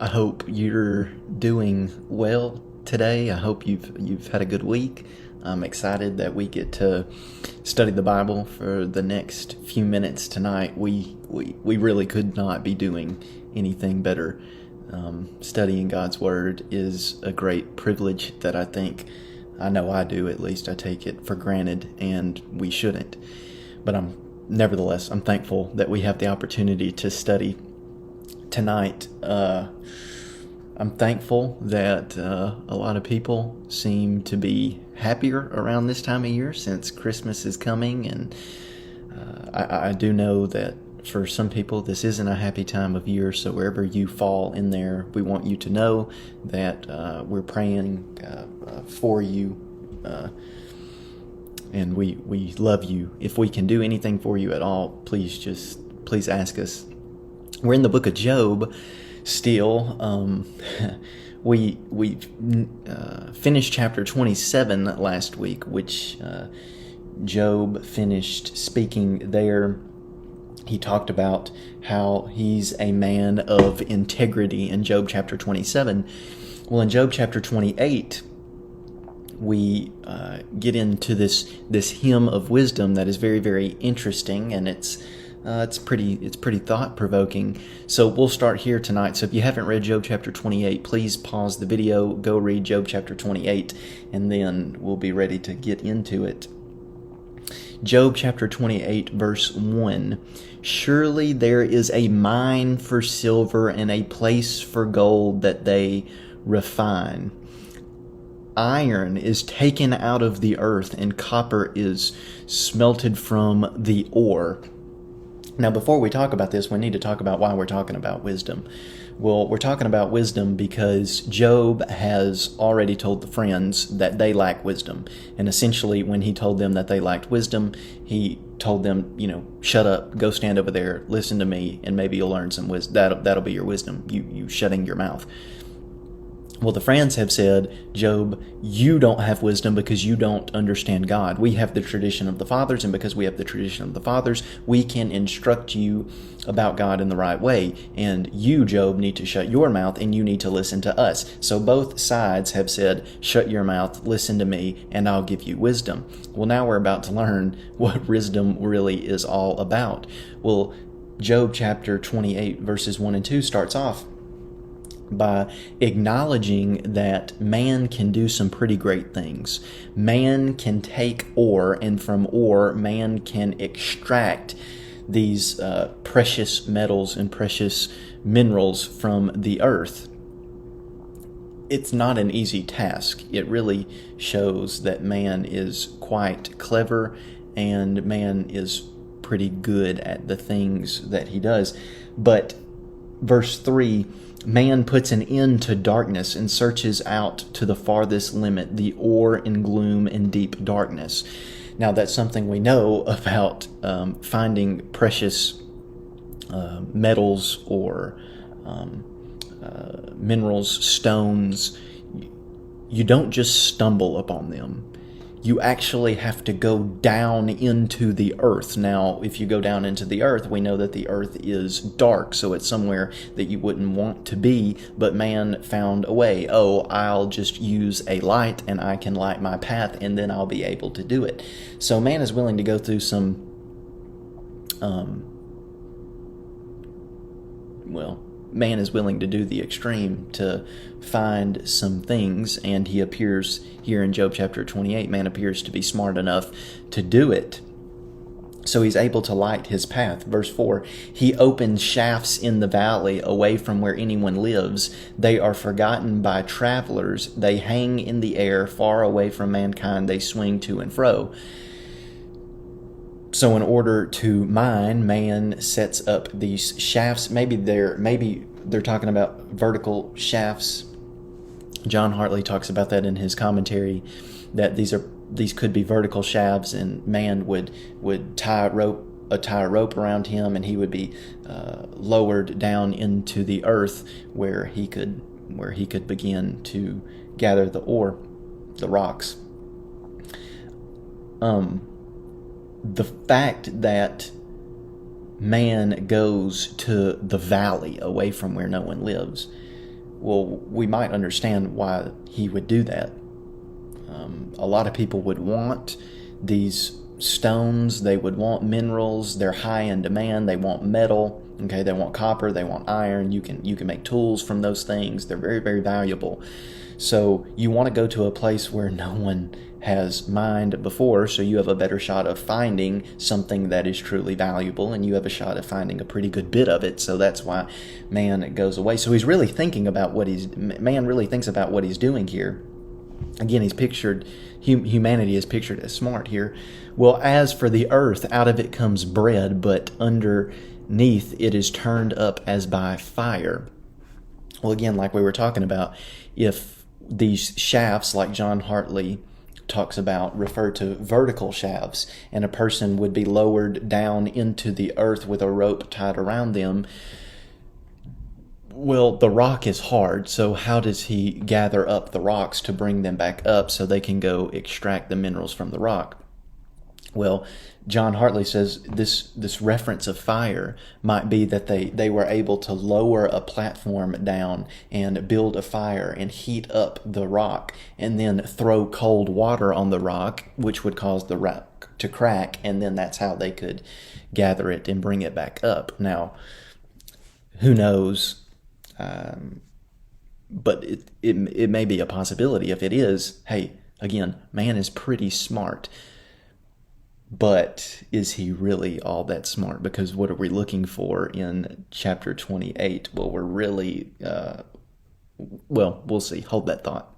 I hope you're doing well today. I hope you've had a good week. I'm excited that we get to study the Bible for the next few minutes tonight. We really could not be doing anything better. Studying God's Word is a great privilege that I know I do, at least I take it for granted, and we shouldn't. But nevertheless, I'm thankful that we have the opportunity to study tonight. I'm thankful that a lot of people seem to be happier around this time of year since Christmas is coming, and I do know that for some people this isn't a happy time of year, so wherever you fall in there, we want you to know that we're praying for you, and we love you. If we can do anything for you at all, please ask us. We're in the book of Job still. We finished chapter 27 last week, which Job finished speaking there. He talked about how he's a man of integrity in Job chapter 27. Well, in Job chapter 28, we get into this hymn of wisdom that is very, very interesting, and it's pretty thought-provoking. So we'll start here tonight. So if you haven't read Job chapter 28, please pause the video, go read Job chapter 28, and then we'll be ready to get into it. Job chapter 28, verse 1. Surely there is a mine for silver and a place for gold that they refine. Iron is taken out of the earth, and copper is smelted from the ore. Now, before we talk about this, we need to talk about why we're talking about wisdom. Well, we're talking about wisdom because Job has already told the friends that they lack wisdom. And essentially, when he told them that they lacked wisdom, he told them, shut up, go stand over there, listen to me, and maybe you'll learn some wisdom. That'll be your wisdom, you shutting your mouth. Well, the friends have said, Job, you don't have wisdom because you don't understand God. We have the tradition of the fathers, and because we have the tradition of the fathers, we can instruct you about God in the right way. And you, Job, need to shut your mouth, and you need to listen to us. So both sides have said, shut your mouth, listen to me, and I'll give you wisdom. Well, now we're about to learn what wisdom really is all about. Well, Job chapter 28, verses 1 and 2 starts off by acknowledging that man can do some pretty great things. Man can take ore, and from ore, man can extract these precious metals and precious minerals from the earth. It's not an easy task. It really shows that man is quite clever, and man is pretty good at the things that he does. But verse 3, man puts an end to darkness and searches out to the farthest limit, the ore in gloom and deep darkness. Now, that's something we know about finding precious metals or minerals, stones. You don't just stumble upon them. You actually have to go down into the earth. Now, if you go down into the earth, we know that the earth is dark, so it's somewhere that you wouldn't want to be, but man found a way. Oh, I'll just use a light, and I can light my path, and then I'll be able to do it. So man is willing to go through some, man is willing to do the extreme to find some things, and he appears here in Job chapter 28, man appears to be smart enough to do it. So he's able to light his path. Verse 4, he opens shafts in the valley away from where anyone lives. They are forgotten by travelers. They hang in the air far away from mankind. They swing to and fro. So in order to mine, man sets up these shafts. Maybe they're talking about vertical shafts. John Hartley talks about that in his commentary, that these could be vertical shafts, and man would tie a rope around him, and he would be lowered down into the earth where he could begin to gather the ore, the rocks. The fact that man goes to the valley away from where no one lives Well, we might understand why he would do that. A lot of people would want these stones, they would want minerals, they're high in demand, they want metal, okay, they want copper, they want iron, you can make tools from those things, they're very, very valuable. So you want to go to a place where no one has mined before, so you have a better shot of finding something that is truly valuable, and you have a shot of finding a pretty good bit of it. So that's why man goes away. So he's really thinking about man really thinks about what he's doing here. Again, he's pictured, humanity is pictured as smart here. Well, as for the earth, out of it comes bread, but underneath it is turned up as by fire. Well, again, like we were talking about, if these shafts, like John Hartley talks about, refer to vertical shafts, and a person would be lowered down into the earth with a rope tied around them, well, the rock is hard, so how does he gather up the rocks to bring them back up so they can go extract the minerals from the rock? Well, John Hartley says this reference of fire might be that they were able to lower a platform down and build a fire and heat up the rock and then throw cold water on the rock, which would cause the rock to crack, and then that's how they could gather it and bring it back up. Now, who knows? But it may be a possibility. If it is, hey, again, man is pretty smart. But is he really all that smart? Because what are we looking for in chapter 28? Well, we're really, we'll see. Hold that thought.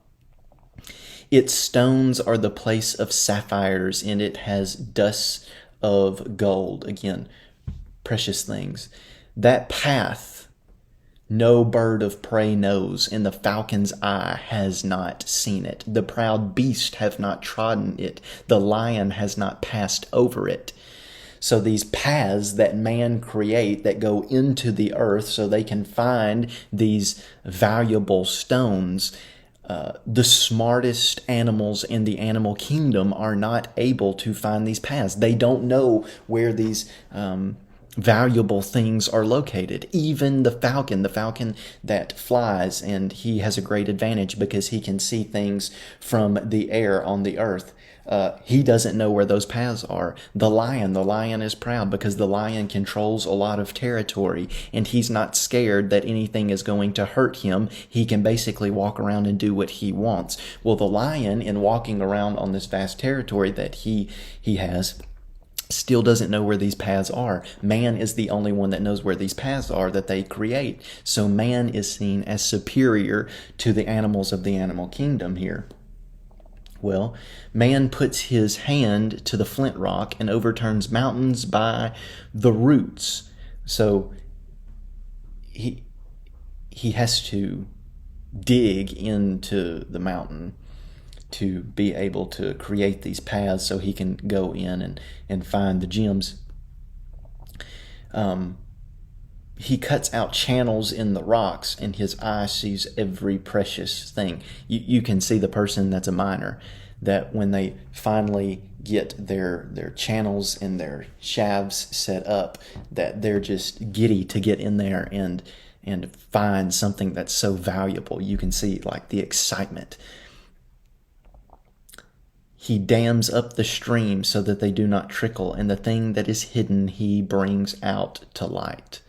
Its stones are the place of sapphires, and it has dust of gold. Again, precious things. That path no bird of prey knows, and the falcon's eye has not seen it. The proud beast have not trodden it. The lion has not passed over it. So these paths that man create that go into the earth so they can find these valuable stones, the smartest animals in the animal kingdom are not able to find these paths. They don't know where these valuable things are located. Even the falcon that flies, and he has a great advantage because he can see things from the air on the earth. He doesn't know where those paths are. The lion is proud because the lion controls a lot of territory, and he's not scared that anything is going to hurt him. He can basically walk around and do what he wants. Well, the lion, in walking around on this vast territory that he has, still doesn't know where these paths are. Man is the only one that knows where these paths are that they create. So man is seen as superior to the animals of the animal kingdom here. Well, man puts his hand to the flint rock and overturns mountains by the roots. So he has to dig into the mountain to be able to create these paths so he can go in and find the gems. He cuts out channels in the rocks, and his eye sees every precious thing. You can see the person that's a miner, that when they finally get their channels and their shafts set up, that they're just giddy to get in there and find something that's so valuable. You can see like the excitement. He dams up the stream so that they do not trickle, and the thing that is hidden he brings out to light.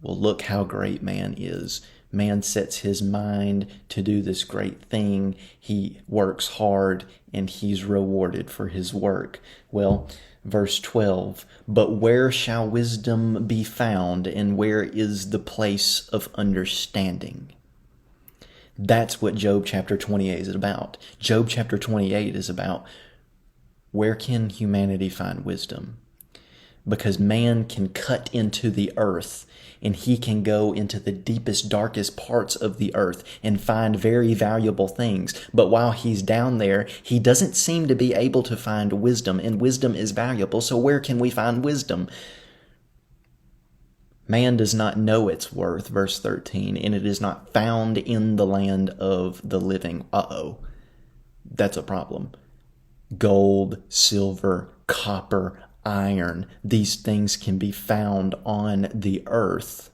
Well, look how great man is. Man sets his mind to do this great thing. He works hard, and he's rewarded for his work. Well, verse 12, but where shall wisdom be found, and where is the place of understanding? That's what Job chapter 28 is about. Job chapter 28 is about where can humanity find wisdom? Because man can cut into the earth, and he can go into the deepest, darkest parts of the earth and find very valuable things. But while he's down there, he doesn't seem to be able to find wisdom, and wisdom is valuable. So where can we find wisdom? Man does not know its worth, verse 13, and it is not found in the land of the living. That's a problem. Gold, silver, copper, iron, these things can be found on the earth.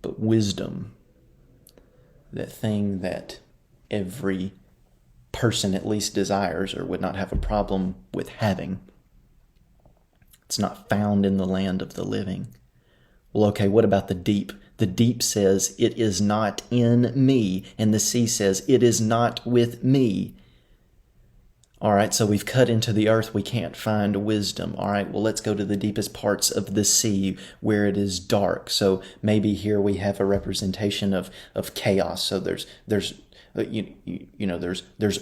But wisdom, that thing that every person at least desires or would not have a problem with having, it's not found in the land of the living. Well, okay, what about the deep? The deep says, it is not in me, and the sea says, it is not with me. All right, so we've cut into the earth, we can't find wisdom. All right, well, let's go to the deepest parts of the sea where it is dark. So maybe here we have a representation of chaos. So there's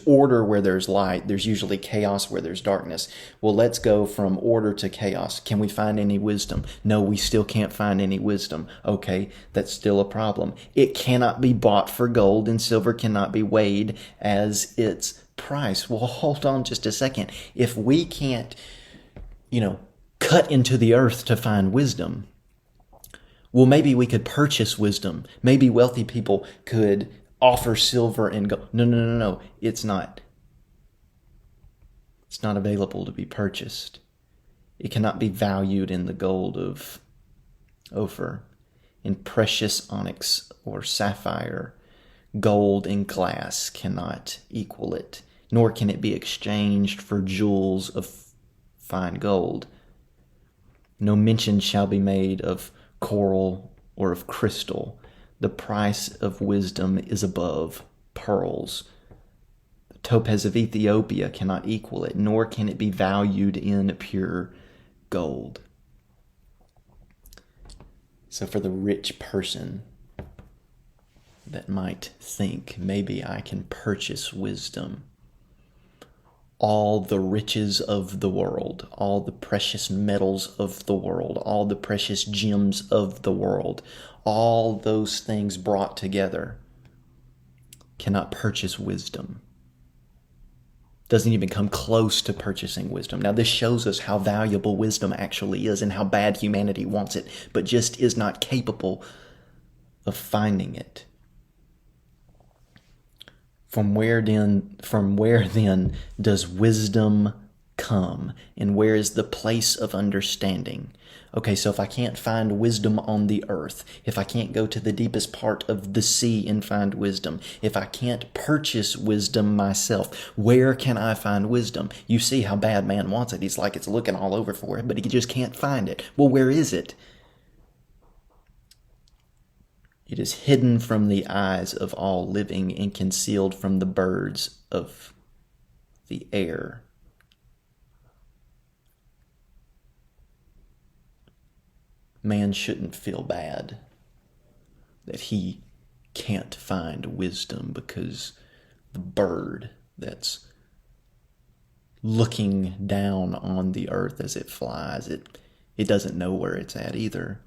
order where there's light. There's usually chaos where there's darkness. Well, let's go from order to chaos. Can we find any wisdom? No, we still can't find any wisdom. Okay, that's still a problem. It cannot be bought for gold, and silver cannot be weighed as its price. Well, hold on just a second. If we can't, cut into the earth to find wisdom, well, maybe we could purchase wisdom. Maybe wealthy people could offer silver and gold. No. It's not. It's not available to be purchased. It cannot be valued in the gold of Ophir, in precious onyx or sapphire. Gold and glass cannot equal it, nor can it be exchanged for jewels of fine gold. No mention shall be made of coral or of crystal. The price of wisdom is above pearls. The topaz of Ethiopia cannot equal it, nor can it be valued in pure gold. So for the rich person that might think, maybe I can purchase wisdom, all the riches of the world, all the precious metals of the world, all the precious gems of the world, all those things brought together cannot purchase wisdom. Doesn't even come close to purchasing wisdom. Now, this shows us how valuable wisdom actually is and how bad humanity wants it, but just is not capable of finding it. From where then does wisdom come? And where is the place of understanding? Okay, so if I can't find wisdom on the earth, if I can't go to the deepest part of the sea and find wisdom, if I can't purchase wisdom myself, where can I find wisdom? You see how bad man wants it. He's like, it's looking all over for it, but he just can't find it. Well, where is it? It is hidden from the eyes of all living and concealed from the birds of the air. Man shouldn't feel bad that he can't find wisdom, because the bird that's looking down on the earth as it flies, it doesn't know where it's at either.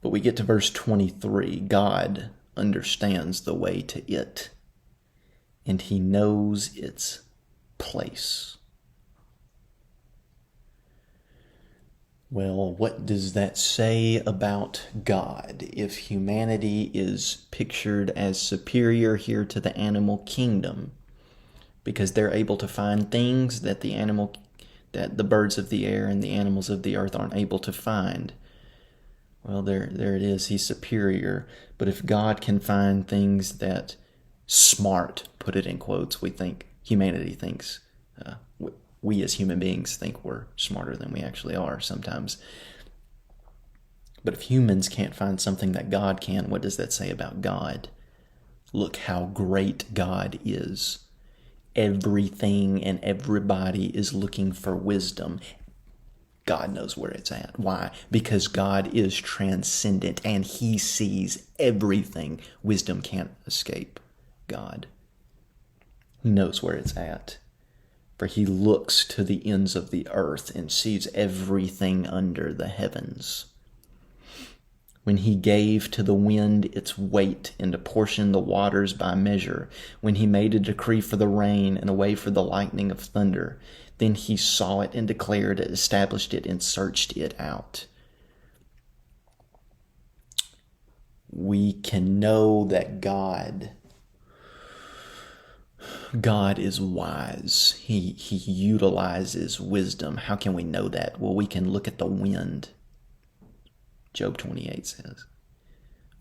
But we get to verse 23. God understands the way to it, and he knows its place. Well, what does that say about God? If humanity is pictured as superior here to the animal kingdom, because they're able to find things that the birds of the air and the animals of the earth aren't able to find. Well, there it is. He's superior. But if God can find things that smart, put it in quotes, humanity thinks, we as human beings think we're smarter than we actually are sometimes. But if humans can't find something that God can, what does that say about God? Look how great God is. Everything and everybody is looking for wisdom. God knows where it's at. Why? Because God is transcendent and he sees everything. Wisdom can't escape God. He knows where it's at. For he looks to the ends of the earth and sees everything under the heavens. When he gave to the wind its weight and apportioned the waters by measure, when he made a decree for the rain and a way for the lightning of thunder, then he saw it and declared it, established it, and searched it out. We can know that God is wise. He utilizes wisdom. How can we know that? Well, we can look at the wind. Job 28 says.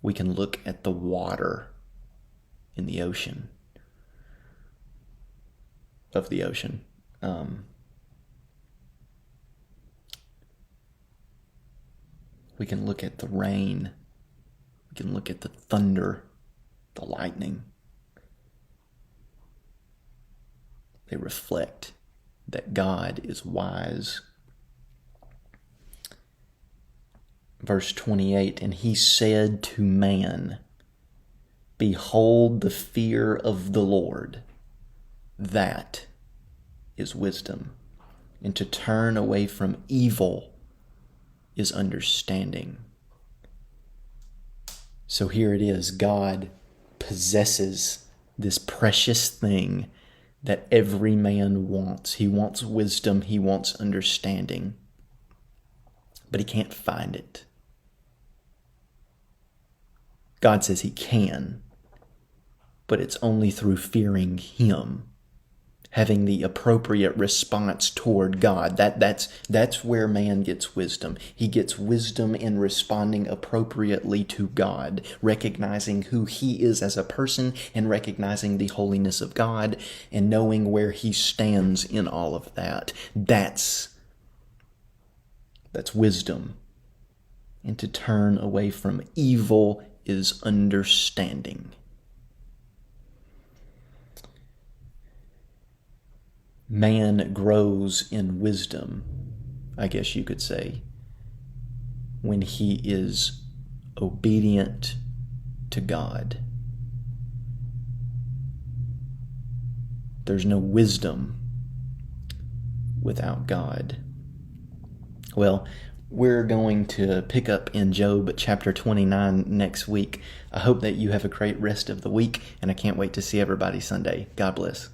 We can look at the water in the ocean, of the ocean. We can look at the rain. We can look at the thunder, the lightning. They reflect that God is wise. Verse 28, and he said to man, behold the fear of the Lord, that is wisdom, and to turn away from evil is understanding. So here it is, God possesses this precious thing that every man wants. He wants wisdom, he wants understanding, but he can't find it. God says he can, but it's only through fearing him, having the appropriate response toward God. That's where man gets wisdom. He gets wisdom in responding appropriately to God, recognizing who he is as a person and recognizing the holiness of God and knowing where he stands in all of that. That's wisdom. And to turn away from evil is understanding. Man grows in wisdom, I guess you could say, when he is obedient to God. There's no wisdom without God. Well, we're going to pick up in Job chapter 29 next week. I hope that you have a great rest of the week, and I can't wait to see everybody Sunday. God bless.